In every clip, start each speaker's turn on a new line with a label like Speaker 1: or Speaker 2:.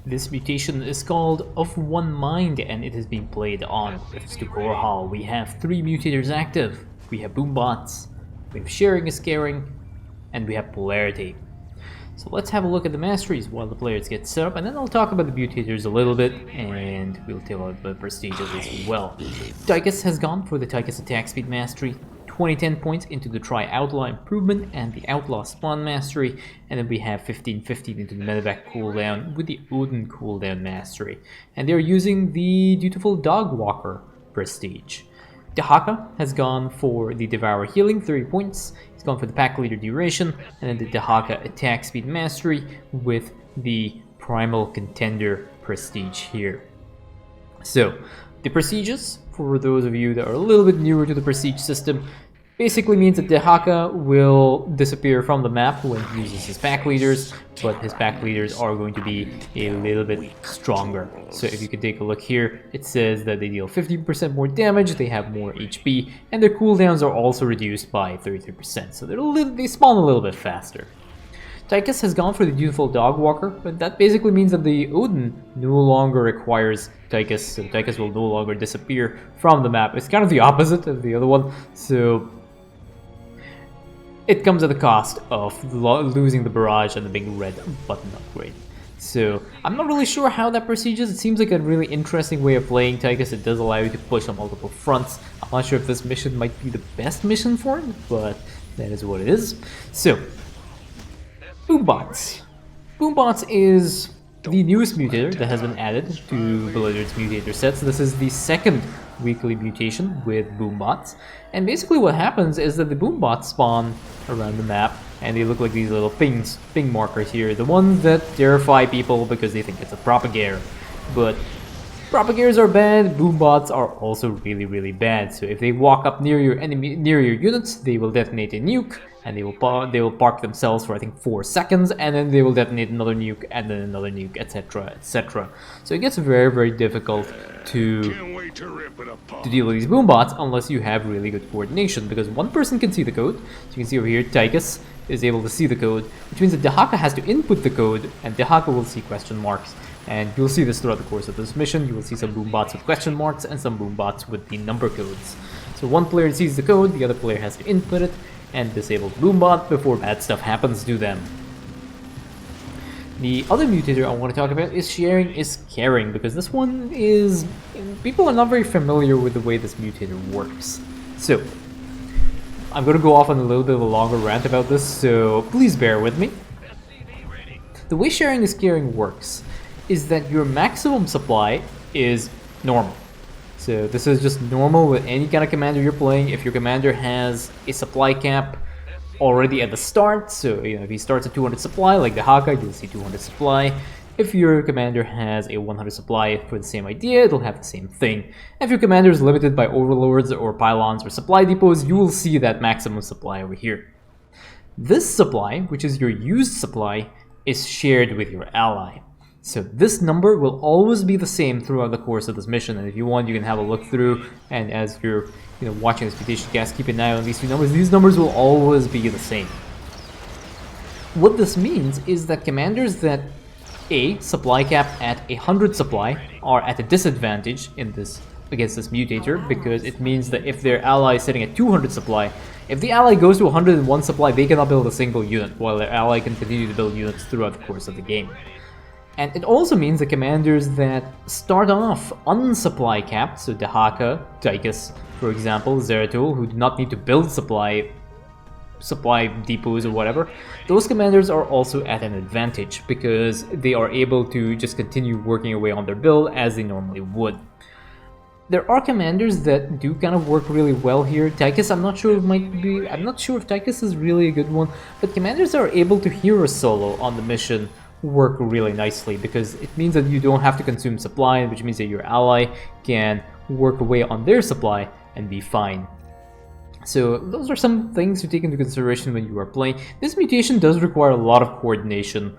Speaker 1: This mutation is called Of One Mind and it is being played on Rifts to Korhal. We have 3 mutators active. We have Boombots, we have Sharing is Caring, and we have Polarity. So let's have a look at the masteries while the players get set up, and then I'll talk about the mutators a little bit, and we'll take a look at the prestiges as well. Tychus has gone for the Tychus attack speed mastery, 2010 points into the Try Outlaw improvement and the Outlaw spawn mastery, and then we have 15-15 into the medevac cooldown with the Odin cooldown mastery. And they're using the Dutiful Dog Walker prestige. Dehaka has gone for the Devour healing, 30 points. He's gone for the Pack Leader duration, and then the Dehaka attack speed mastery with the Primal Contender prestige here. So, the prestiges, for those of you that are a little bit newer to the prestige system, basically means that Dehaka will disappear from the map when he uses his pack leaders, but his pack leaders are going to be a little bit stronger. So if you can take a look here, it says that they deal 50% more damage, they have more HP, and their cooldowns are also reduced by 33%, so they spawn a little bit faster. Tychus has gone for the Dutiful Dog Walker, but that basically means that the Odin no longer requires Tychus, so Tychus will no longer disappear from the map. It's kind of the opposite of the other one, so it comes at the cost of losing the barrage and the big red button upgrade. So I'm not really sure how that proceeds. It seems like a really interesting way of playing Tychus. It does allow you to push on multiple fronts. I'm not sure if this mission might be the best mission for it, but that is what it is. So, Boombots. Boombots is the newest mutator that has been added to Blizzard's mutator sets. This is the second weekly mutation with Boombots. And basically what happens is that the Boombots spawn around the map, and they look like these little ping markers here. The ones that terrify people because they think it's a propagator. But propagators are bad, Boombots are also really bad. So if they walk up near your enemy, near your units, they will detonate a nuke, and they will park themselves for I think 4 seconds, and then they will detonate another nuke, and then another nuke, etc, etc. So it gets very difficult to deal with these Boombots unless you have really good coordination, because one person can see the code. So you can see over here, Tychus is able to see the code, which means that Dehaka has to input the code, and Dehaka will see question marks. And you'll see this throughout the course of this mission. You will see some Boombots with question marks and some Boombots with the number codes. So one player sees the code, the other player has to input it and disable Boombot before bad stuff happens to them. The other mutator I want to talk about is Sharing is Caring, because this one is... people are not very familiar with the way this mutator works. So, I'm going to go off on a little bit of a longer rant about this, so please bear with me. The way Sharing is Caring works is that your maximum supply is normal. So this is just normal with any kind of commander you're playing. If your commander has a supply cap already at the start, so if he starts at 200 supply like the Dehaka, you'll see 200 supply. If your commander has a 100 supply for the same idea, it'll have the same thing. If your commander is limited by overlords or pylons or supply depots, you will see that maximum supply over here. This supply, which is your used supply, is shared with your ally. So this number will always be the same throughout the course of this mission, and if you want, you can have a look through, and as you're watching this mutation cast, keep an eye on these two numbers. These numbers will always be the same. What this means is that commanders that supply cap at 100 supply are at a disadvantage in this against this mutator, because it means that if their ally is sitting at 200 supply, if the ally goes to 101 supply, they cannot build a single unit, while their ally can continue to build units throughout the course of the game. And it also means the commanders that start off unsupply capped, so Dehaka, Tychus, for example, Zeratul, who do not need to build supply depots or whatever, those commanders are also at an advantage because they are able to just continue working away on their build as they normally would. There are commanders that do kind of work really well here. Tychus, I'm not sure if Tychus is really a good one, but commanders that are able to hero solo on the mission work really nicely, because it means that you don't have to consume supply, which means that your ally can work away on their supply and be fine. So those are some things to take into consideration when you are playing. This mutation does require a lot of coordination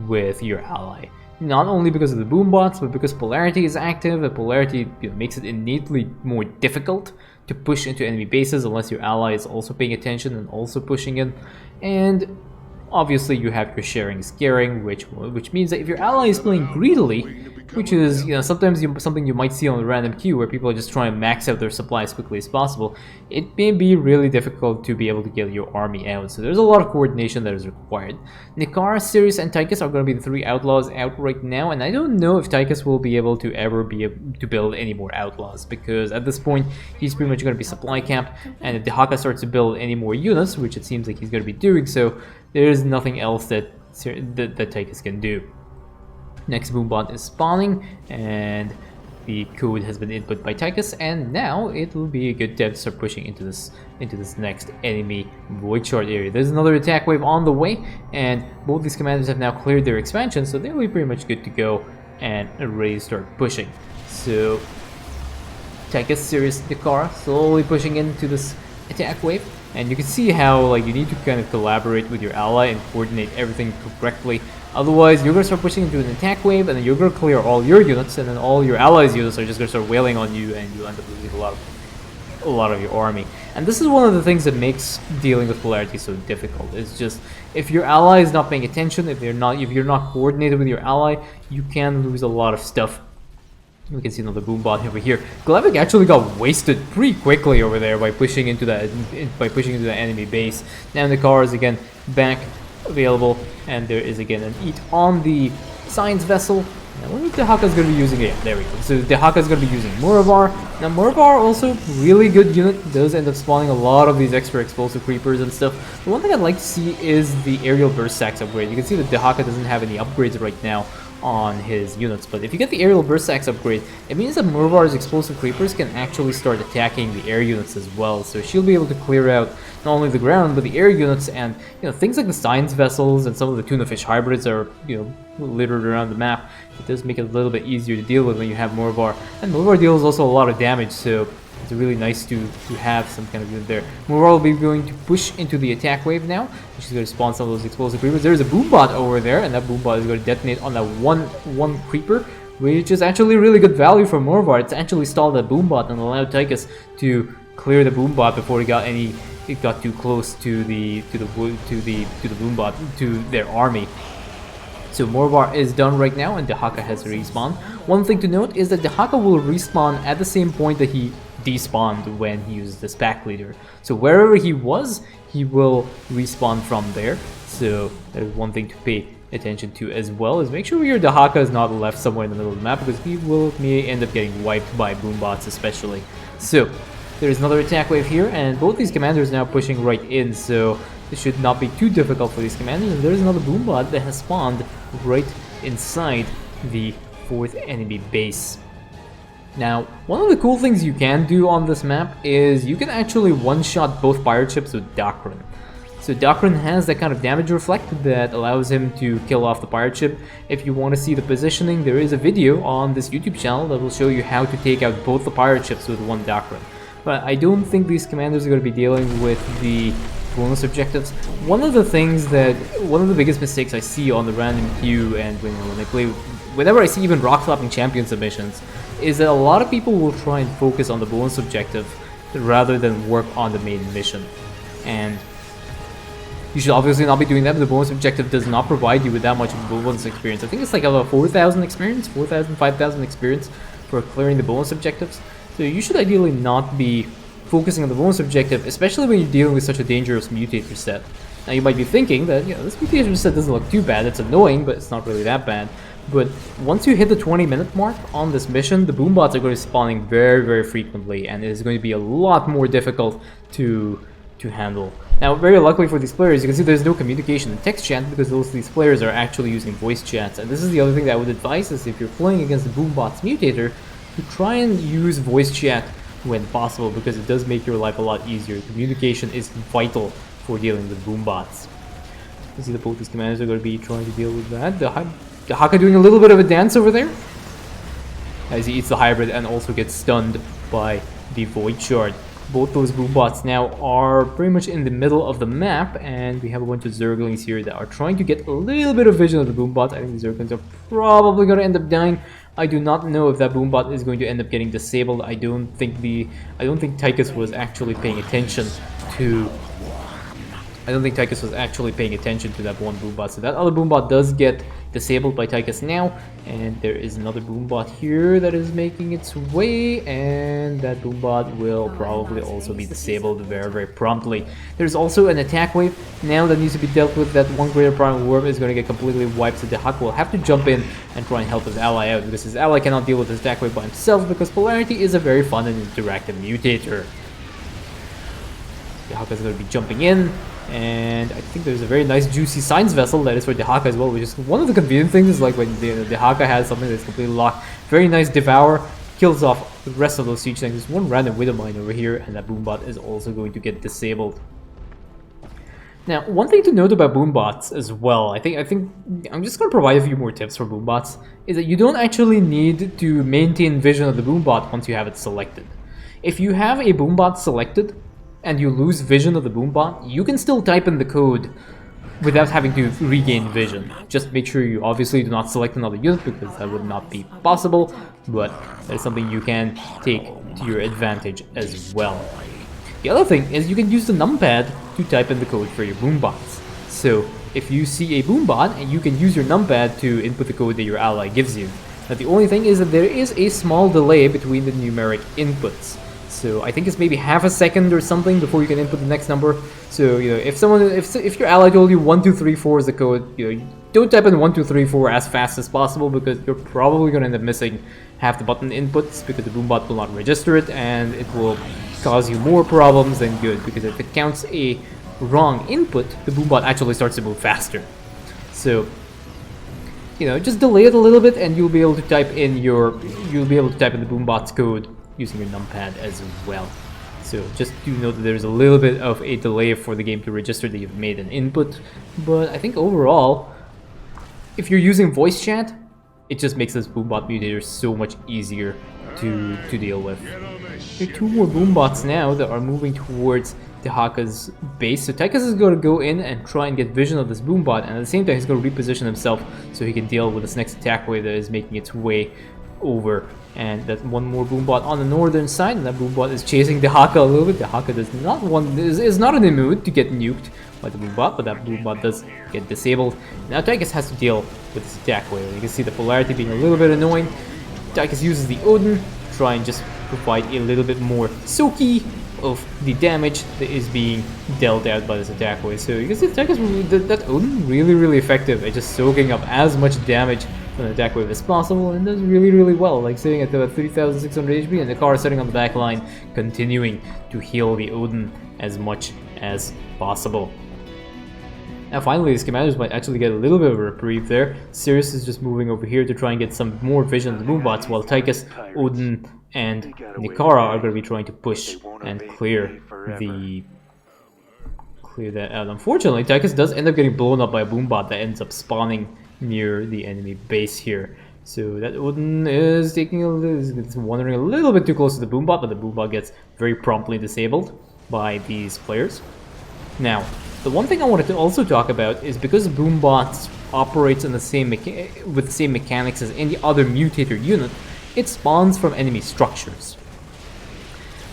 Speaker 1: with your ally. Not only because of the Boombots, but because Polarity is active, and Polarity makes it innately more difficult to push into enemy bases unless your ally is also paying attention and also pushing in. And obviously you have your sharing scaring, which means that if your ally is playing greedily, which is, you know, sometimes something you might see on a random queue where people are just trying to max out their supply as quickly as possible, it may be really difficult to be able to get your army out. So there's a lot of coordination that is required. Nikara, Sirius, and Tychus are going to be the 3 outlaws out right now, and I don't know if Tychus will be able to ever be able to build any more outlaws, because at this point he's pretty much going to be supply capped, and if Dehaka starts to build any more units, which it seems like he's going to be doing so, there's nothing else that Tychus can do. Next Boombot is spawning, and the code has been input by Tychus, and now it will be a good time to start pushing into this next enemy void shard area. There's another attack wave on the way, and both these commanders have now cleared their expansion, so they'll be pretty much good to go and ready to start pushing. So Tychus, Sirius, Dehaka slowly pushing into this attack wave, and you can see how, like, you need to kind of collaborate with your ally and coordinate everything correctly. Otherwise, you're going to start pushing into an attack wave, and then you're going to clear all your units, and then all your allies' units are just going to start wailing on you, and you'll end up losing a lot of your army. And this is one of the things that makes dealing with Polarity so difficult. It's just, if your ally is not paying attention, if you're not coordinated with your ally, you can lose a lot of stuff. We can see another Boombot over here. Glavik actually got wasted pretty quickly over there by pushing into that enemy base. Now the car is again back available, and there is again an eat on the science vessel. Now I wonder if Dehaka is going to be using it. Yeah, there we go. So Dehaka is going to be using Muravar. Now Muravar also really good unit, does end up spawning a lot of these extra explosive creepers and stuff. The one thing I'd like to see is the aerial burst sacks upgrade. You can see that Dehaka doesn't have any upgrades right now on his units, but if you get the aerial burst axe upgrade, it means that Muravar's explosive creepers can actually start attacking the air units as well, so she'll be able to clear out not only the ground but the air units, and things like the science vessels and some of the tuna fish hybrids are littered around the map. It does make it a little bit easier to deal with when you have Muravar, and Muravar deals also a lot of damage, so it's really nice to have some kind of unit there. Muravar will be going to push into the attack wave now. She's going to spawn some of those explosive creepers. There's a Boombot over there, and that Boombot is going to detonate on that one creeper, which is actually really good value for Muravar. It's actually stalled that Boombot and allowed Tychus to clear the Boombot before it got too close to the Boombot, to their army. So Muravar is done right now, and Dehaka has respawned. One thing to note is that Dehaka will respawn at the same point that he despawned when he used this pack leader. So wherever he was, he will respawn from there. So there's one thing to pay attention to as well, is make sure your Dehaka is not left somewhere in the middle of the map, because he may end up getting wiped by Boombots especially. So there's another attack wave here, and both these commanders now pushing right in, so it should not be too difficult for these commanders. And there's another Boombot that has spawned right inside the 4th enemy base. Now, one of the cool things you can do on this map is you can actually one-shot both pirate ships with Dakrin. So Dakrin has that kind of damage reflect that allows him to kill off the pirate ship. If you want to see the positioning, there is a video on this YouTube channel that will show you how to take out both the pirate ships with one Dakrin. But I don't think these commanders are going to be dealing with the bonus objectives. One of the biggest mistakes I see on the random queue, and whenever I see even rock slapping champion submissions, is that a lot of people will try and focus on the bonus objective rather than work on the main mission. And you should obviously not be doing that, but the bonus objective does not provide you with that much bonus experience. I think it's like about 4,000 experience, 4,000, 5,000 experience for clearing the bonus objectives. So you should ideally not be focusing on the bonus objective, especially when you're dealing with such a dangerous mutator set. Now you might be thinking that, this mutator set doesn't look too bad, it's annoying, but it's not really that bad. But once you hit the 20-minute mark on this mission, the Boombots are going to be spawning very, very frequently, and it is going to be a lot more difficult to handle. Now, very luckily for these players, you can see there's no communication in text chat, because these players are actually using voice chats. And this is the other thing that I would advise, is if you're playing against the Boombots mutator, to try and use voice chat when possible, because it does make your life a lot easier. Communication is vital for dealing with Boombots. You see that both these commanders are going to be trying to deal with that. Dehaka doing a little bit of a dance over there, as he eats the hybrid and also gets stunned by the Void Shard. Both those Boombots now are pretty much in the middle of the map, and we have a bunch of Zerglings here that are trying to get a little bit of vision of the Boombots. I think the Zerglings are probably going to end up dying. I do not know if that Boombot is going to end up getting disabled. I don't think Tychus was actually paying attention to I don't think Tychus was actually paying attention to that one Boombot, so that other Boombot does get disabled by Tychus now, and there is another Boombot here that is making its way, and that Boombot will probably also be disabled very, very promptly. There's also an attack wave now that needs to be dealt with. That one Greater Primal Worm is going to get completely wiped, so Dehaka will have to jump in and try and help his ally out, because his ally cannot deal with this attack wave by himself, because Polarity is a very fun and interactive mutator. Dehaka is going to be jumping in, and I think there's a very nice juicy science vessel that is for Dehaka as well, which is one of the convenient things is like when Dehaka has something that's completely locked. Very nice devour, kills off the rest of those siege tanks. There's one random Widow Mine over here, and that Boombot is also going to get disabled. Now, one thing to note about Boombots as well, I think I'm just going to provide a few more tips for Boombots, is that you don't actually need to maintain vision of the Boombot once you have it selected. If you have a Boombot selected, and you lose vision of the Boombot, you can still type in the code without having to regain vision. Just make sure you obviously do not select another unit, because that would not be possible, but that is something you can take to your advantage as well. The other thing is you can use the numpad to type in the code for your Boombots. So if you see a Boombot, and you can use your numpad to input the code that your ally gives you. Now the only thing is that there is a small delay between the numeric inputs. So I think it's maybe half a second or something before you can input the next number. So if your ally told you 1234 is the code, don't type in 1234 as fast as possible, because you're probably going to end up missing half the button inputs, because the Boombot will not register it, and it will cause you more problems than good, because if it counts a wrong input, the Boombot actually starts to move faster. So just delay it a little bit, and you'll be able to type in the Boombot's code using your numpad as well. So just do note that there's a little bit of a delay for the game to register that you've made an input, but I think overall, if you're using voice chat, it just makes this Boombot mutator so much easier to deal with. There are two more Boombots now that are moving towards Dehaka's base, so Tychus is going to go in and try and get vision of this Boombot, and at the same time he's going to reposition himself so he can deal with this next attack wave that is making its way over. And that one more Boombot on the northern side, and that Boombot is chasing Dehaka a little bit. Dehaka is not in the mood to get nuked by the Boombot, but that Boombot does get disabled. Now Tychus has to deal with this attack wave. You can see the Polarity being a little bit annoying. Tychus uses the Odin to try and just provide a little bit more soaky of the damage that is being dealt out by this attack wave. So you can see Tychus, that Odin really effective at just soaking up as much damage from the attack wave as possible, and does really well, like sitting at about 3600 HP, and the car sitting on the back line continuing to heal the Odin as much as possible. Now finally, these commanders might actually get a little bit of a reprieve there. Sirius is just moving over here to try and get some more vision of the Boombots, while Tychus, Odin, and Nikara are going to be trying to push and clear that out. Unfortunately, Tychus does end up getting blown up by a Boombot that ends up spawning near the enemy base here. So that Odin is wandering a little bit too close to the Boombot, but the Boombot gets very promptly disabled by these players. Now, the one thing I wanted to also talk about is because Boombots operates in the same with the same mechanics as any other mutator unit, it spawns from enemy structures.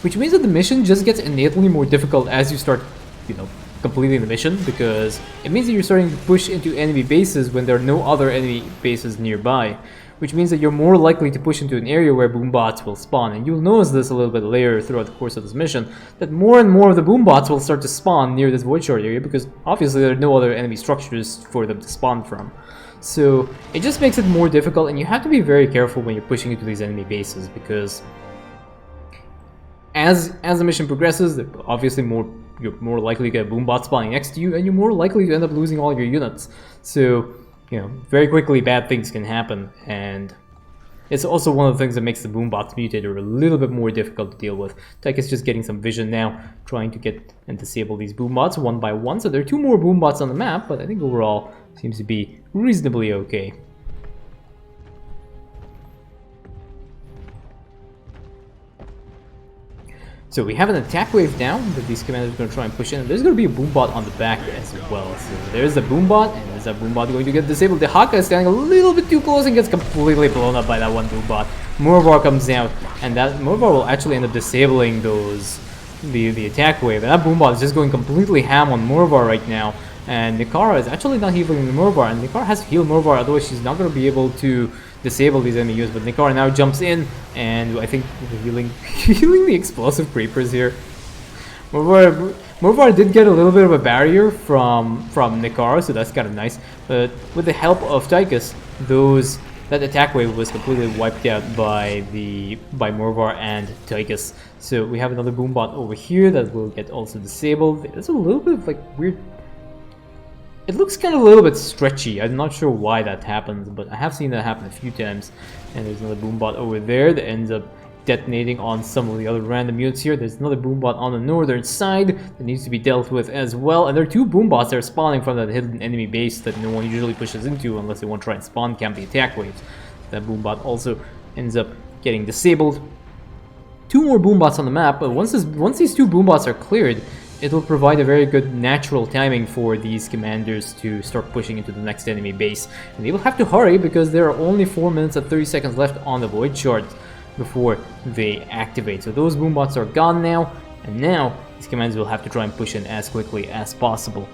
Speaker 1: Which means that the mission just gets innately more difficult as you start, completing the mission, because it means that you're starting to push into enemy bases when there are no other enemy bases nearby, which means that you're more likely to push into an area where Boombots will spawn. And you'll notice this a little bit later throughout the course of this mission, that more and more of the Boombots will start to spawn near this Void Shard area, because obviously there are no other enemy structures for them to spawn from. So it just makes it more difficult, and you have to be very careful when you're pushing into these enemy bases, because as the mission progresses, obviously you're more likely to get a Boombot spawning next to you, and you're more likely to end up losing all your units. So, very quickly bad things can happen, and it's also one of the things that makes the Boombots mutator a little bit more difficult to deal with. Tychus just getting some vision now, trying to get and disable these Boombots one by one. So there are two more Boombots on the map, but I think overall seems to be reasonably okay. So we have an attack wave down that these commanders are going to try and push in. There's going to be a Boombot on the back as well. So there's a Boombot, and there's a Boombot going to get disabled. Dehaka is standing a little bit too close and gets completely blown up by that one Boombot. Morvar comes out, and that Morvar will actually end up disabling those the attack wave. And that Boombot is just going completely ham on Morvar right now. And Nikara is actually not healing the Morvar, and Nikara has to heal Morvar, otherwise she's not going to be able to disable these enemy units. But Nikara now jumps in, and I think healing the explosive creepers here. Morvar did get a little bit of a barrier from Nikara, so that's kind of nice. But with the help of Tychus, that attack wave was completely wiped out by Morvar and Tychus. So we have another Boombot over here that will get also disabled. There's a little bit of like weird. It looks kind of a little bit stretchy. I'm not sure why that happens, but I have seen that happen a few times. And there's another Boombot over there that ends up detonating on some of the other random units here. There's another Boombot on the northern side that needs to be dealt with as well. And there are two Boombots that are spawning from that hidden enemy base that no one usually pushes into unless they want to try and spawn camp the attack waves. That Boombot also ends up getting disabled. Two more Boombots on the map, but once these two Boombots are cleared, it will provide a very good natural timing for these commanders to start pushing into the next enemy base. And they will have to hurry because there are only 4 minutes and 30 seconds left on the Void Shards before they activate. So those Boombots are gone now, and now these commanders will have to try and push in as quickly as possible.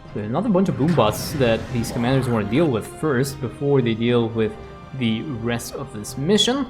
Speaker 1: So there's another bunch of Boombots that these commanders want to deal with first before they deal with the rest of this mission.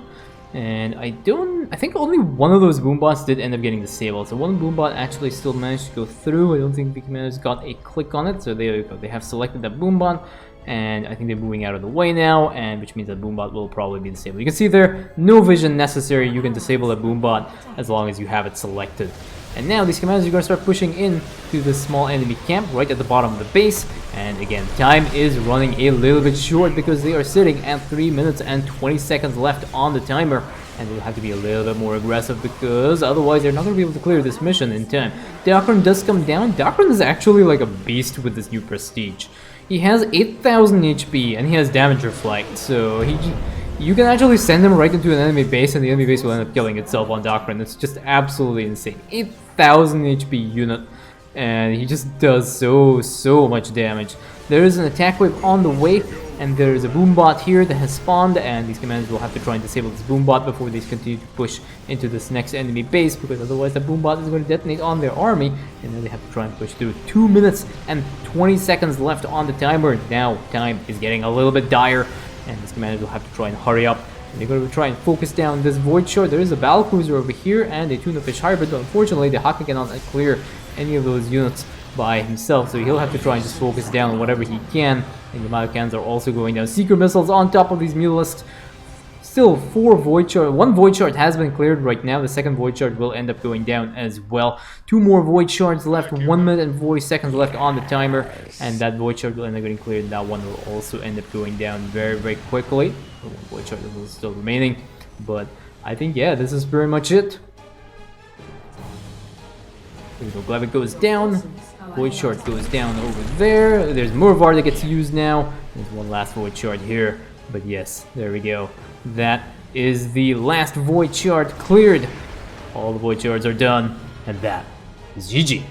Speaker 1: And I think only one of those Boombots did end up getting disabled. So one Boombot actually still managed to go through. I don't think the commanders got a click on it. So there you go. They have selected that Boombot. And I think they're moving out of the way now, and which means that Boombot will probably be disabled. You can see there, no vision necessary. You can disable a Boombot as long as you have it selected. And now these commanders are going to start pushing in to the small enemy camp right at the bottom of the base. And again, time is running a little bit short because they are sitting at 3 minutes and 20 seconds left on the timer. And they'll have to be a little bit more aggressive because otherwise they're not going to be able to clear this mission in time. Dehaka does come down. Dehaka is actually like a beast with this new prestige. He has 8,000 HP and he has damage reflect, so you can actually send him right into an enemy base and the enemy base will end up killing itself on Dehaka. It's just absolutely insane. 8,000 HP unit, and he just does so much damage. There is an attack wave on the way, and there is a Boombot here that has spawned, and these commanders will have to try and disable this Boombot before they continue to push into this next enemy base, because otherwise the Boombot is going to detonate on their army, and then they have to try and push through. 2 minutes and 20 seconds left on the timer. Now time is getting a little bit dire, and these commanders will have to try and hurry up. And they're going to try and focus down this Void Shard. There is a Battle Cruiser over here and a Tuna Fish Hybrid, but unfortunately Dehaka cannot clear any of those units by himself, so he'll have to try and just focus down on whatever he can. And the Mutators are also going down. Seeker missiles on top of these mutalisks. Still 4 Void Shard. 1 Void Shard has been cleared right now. The second Void Shard will end up going down as well. 2 more Void Shards left. 1 minute and 40 seconds left on the timer. And that Void Shard will end up getting cleared. That one will also end up going down very quickly. 1 Void Shard is still remaining. But I think, yeah, this is pretty much it. Glevic goes down. Void Shard goes down over there. There's Morvar that gets used now. There's one last Void Shard here. But yes, there we go. That is the last Void Shard cleared. All the Void Shards are done. And that is GG.